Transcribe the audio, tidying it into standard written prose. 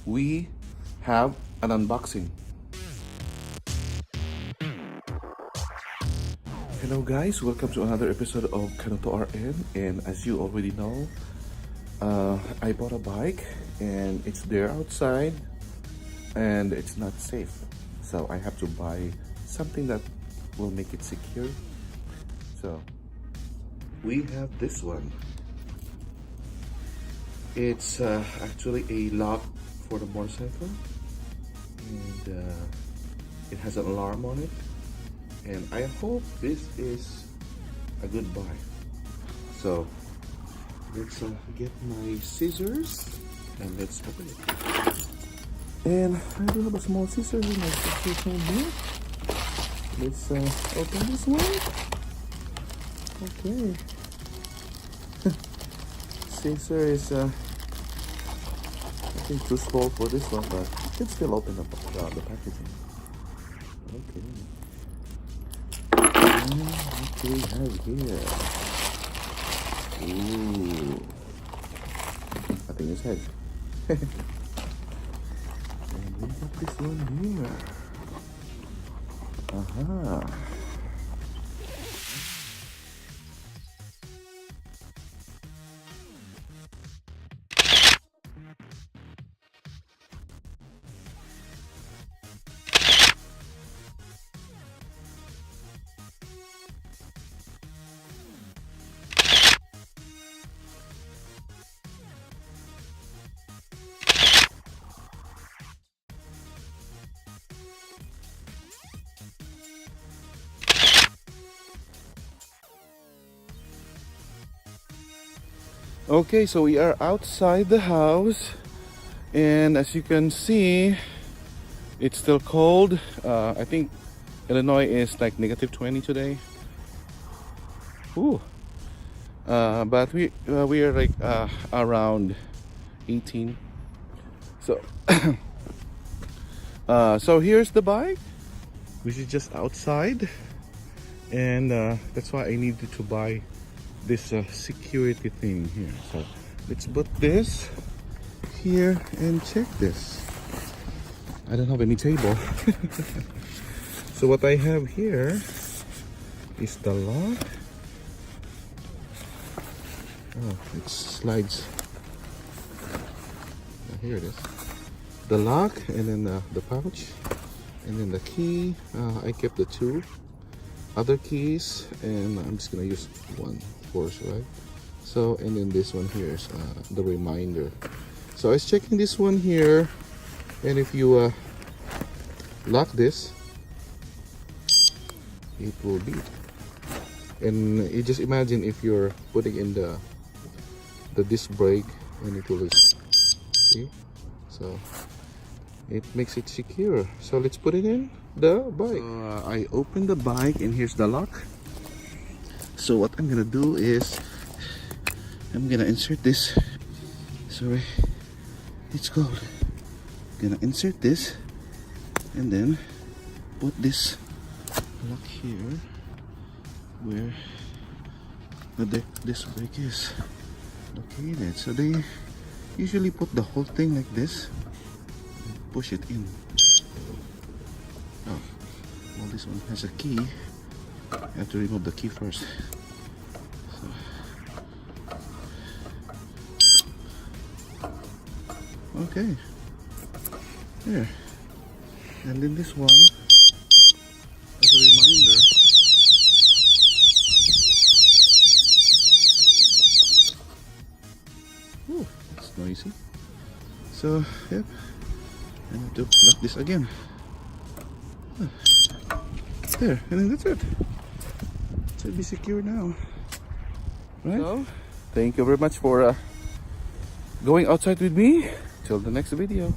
we have an unboxing. Hello guys, welcome to another episode of Kanoto RN, and as you already know, I bought a bike and it's there outside and it's not safe, so I have to buy something that will make it secure. So we have this one. It's actually a lock for the motorcycle, and it has an alarm on it, and I hope this is a good buy. So let's get my scissors and let's open it. And I do have a small scissors in my scissors here. Let's open this one. Okay. Scissor is I think too small for this one, but you can still open up the packaging. Okay. And what do we have here? Ooh. I think it's head. And we got this one here. Aha. Okay, so we are outside the house, and as you can see, it's still cold. I think Illinois is like -20 today. Ooh. But we are like around 18. So so here's the bike, which is just outside, and that's why I needed to buy this security thing here. So let's put this here and check this. I don't have any table. So what I have here is the lock. Oh, it slides. Here it is. The lock, and then the pouch, and then the key. I kept the two other keys, and I'm just gonna use one, of course, right? So, and then this one here is the reminder. So I was checking this one here, and if you lock this, it will beep. And you just imagine if you're putting in the disc brake, and it will just, see? So it makes it secure. So let's put it in the bike. So, I opened the bike, and here's the lock. So what I'm gonna do is I'm gonna insert this. Sorry, it's cold. Gonna insert this and then put this lock here where this brake is located. So they usually put the whole thing like this, push it in. Oh, well, this one has a key. I have to remove the key first. So, okay, there. And then this one, as a reminder, oh, that's noisy. So, yep, I have to lock this again. There, and then that's it. It should be secure now, right? So, thank you very much for going outside with me. Till the next video.